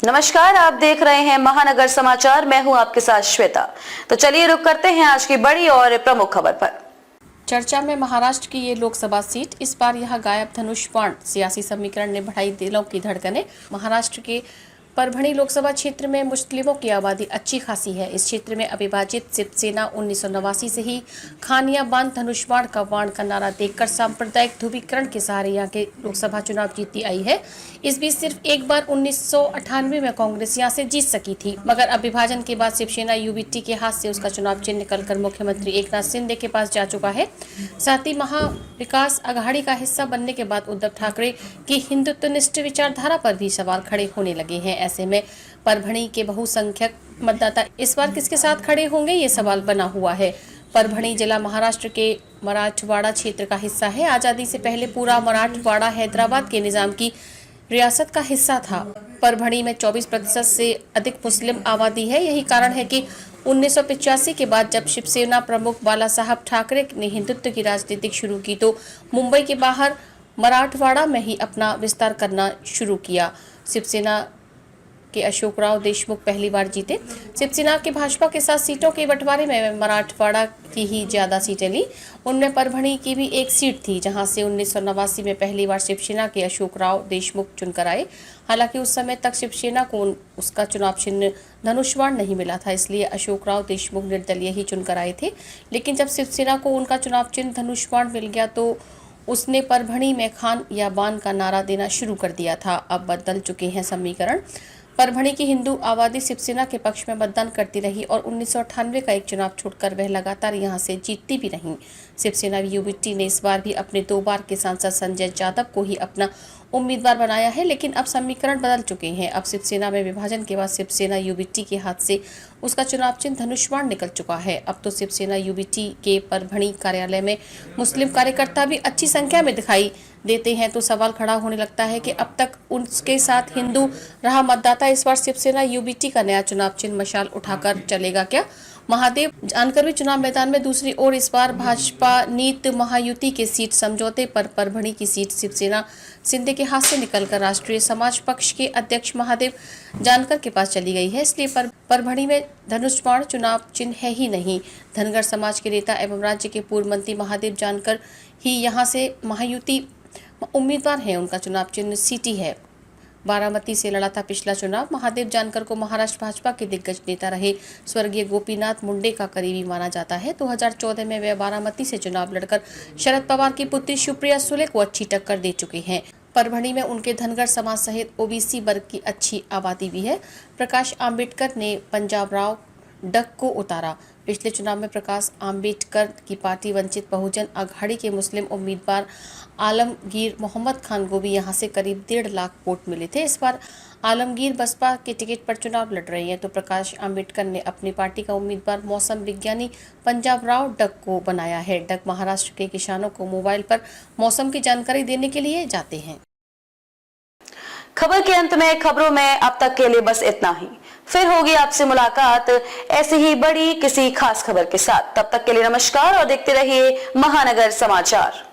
नमस्कार, आप देख रहे हैं महानगर समाचार। मैं हूं आपके साथ श्वेता। तो चलिए रुक करते हैं आज की बड़ी और प्रमुख खबर पर। चर्चा में महाराष्ट्र की ये लोकसभा सीट। इस बार यह गायब धनुष बाण सियासी समीकरण ने बढ़ाई दिलों की धड़कनें। महाराष्ट्र के परभणी लोकसभा क्षेत्र में मुस्लिमों की आबादी अच्छी खासी है। इस क्षेत्र में अविभाजित शिवसेना 1989 से ही खानिया बांध धनुष बाण का नारा देकर सांप्रदायिक ध्रुवीकरण के सहारे यहाँ के लोकसभा चुनाव जीती आई है। इस बीच सिर्फ एक बार 1998 में कांग्रेस यहाँ से जीत सकी थी, मगर अब विभाजन के बाद शिवसेना यूबीटी के हाथ से उसका चुनाव चिन्ह निकलकर मुख्यमंत्री एकनाथ शिंदे के पास जा चुका है। साथ ही महाविकास आघाड़ी का हिस्सा बनने के बाद उद्धव ठाकरे की हिंदुत्वनिष्ठ विचारधारा पर भी सवाल खड़े होने लगे हैं। ऐसे में परभणी के बहुसंख्यक मतदाता इस बार किसके साथ खड़े होंगे, ये सवाल बना हुआ है। परभणी जिला महाराष्ट्र के मराठवाड़ा क्षेत्र का हिस्सा है। आजादी से पहले पूरा मराठवाड़ा हैदराबाद के निजाम की रियासत का हिस्सा था। परभणी में 24% से अधिक मुस्लिम आबादी है। यही कारण है कि 1985 के बाद जब शिवसेना प्रमुख बाला साहब ठाकरे ने हिंदुत्व की राजनीति शुरू की तो मुंबई के बाहर मराठवाड़ा में ही अपना विस्तार करना शुरू किया। शिवसेना के अशोकराव देशमुख पहली बार जीते। शिवसेना के भाजपा के साथ सीटों के बंटवारे में मराठवाड़ा की ही ज्यादा सीटें ली। उनमें परभणी की भी एक सीट थी, जहां से 1989 में पहली बार शिवसेना के अशोकराव देशमुख चुनकर आए। हालांकि उस समय तक शिवसेना को उसका चुनाव चिन्ह धनुष बाण नहीं मिला था, इसलिए अशोकराव देशमुख निर्दलीय ही चुनकर आए थे। लेकिन जब शिवसेना को उनका चुनाव चिन्ह धनुष बाण मिल गया तो उसने परभणी में खान या बान का नारा देना शुरू कर दिया था। अब बदल चुके हैं समीकरण। परभणी की हिंदू आबादी शिवसेना के पक्ष में मतदान करती रही और 1998 का एक चुनाव छोड़कर वह लगातार यहां से जीतती भी रही। शिवसेना यूबीटी ने इस बार भी अपने 2 बार के सांसद संजय यादव को ही अपना उम्मीदवार बनाया है, लेकिन अब समीकरण बदल चुके हैं। अब शिवसेना में विभाजन के बाद शिवसेना यूबीटी के हाथ से उसका चुनाव चिन्ह धनुष बाण निकल चुका है। अब तो शिवसेना यूबीटी के परभणी कार्यालय में मुस्लिम कार्यकर्ता भी अच्छी संख्या में दिखाई देते हैं, तो सवाल खड़ा होने लगता है कि अब तक उनके साथ हिंदू रहा मतदाता इस बार शिवसेना यूबीटी का नया चुनाव चिन्ह मशाल उठाकर चलेगा क्या? महादेव जानकर भी चुनाव मैदान में। दूसरी ओर इस बार भाजपा नीत महायुति के सीट समझौते पर परभणी की सीट शिवसेना शिंदे के हाथ से निकलकर राष्ट्रीय समाज पक्ष के अध्यक्ष महादेव जानकर के पास चली गई है। इसलिए परभणी में धनुष बाण चुनाव चिन्ह है ही नहीं। धनगर समाज के नेता एवं राज्य के पूर्व मंत्री महादेव जानकर ही यहाँ से महायुति उम्मीदवार हैं। उनका चुनाव चिन्ह सीटी है। बारामती से लड़ा था पिछला चुनाव। महादेव जानकर को महाराष्ट्र भाजपा के दिग्गज नेता रहे स्वर्गीय गोपीनाथ मुंडे का करीबी माना जाता है। 2014 में वे बारामती से चुनाव लड़कर शरद पवार की पुत्री सुप्रिया सुले को अच्छी टक्कर दे चुके हैं। परभणी में उनके धनगर समाज सहित ओबीसी वर्ग की अच्छी आबादी भी है। प्रकाश आम्बेडकर ने पंजाब राव डक को उतारा। पिछले चुनाव में प्रकाश आम्बेडकर की पार्टी वंचित बहुजन आघाड़ी के मुस्लिम उम्मीदवार आलमगीर मोहम्मद खान को भी यहां से करीब 1.5 लाख वोट मिले थे। इस बार आलमगीर बसपा के टिकट पर चुनाव लड़ रहे हैं, तो प्रकाश आम्बेडकर ने अपनी पार्टी का उम्मीदवार मौसम विज्ञानी पंजाब राव डक को बनाया है। डक महाराष्ट्र के किसानों को मोबाइल पर मौसम की जानकारी देने के लिए जाते हैं। खबर के अंत में खबरों में अब तक के लिए बस इतना ही। फिर होगी आपसे मुलाकात ऐसी ही बड़ी किसी खास खबर के साथ। तब तक के लिए नमस्कार और देखते रहिए महानगर समाचार।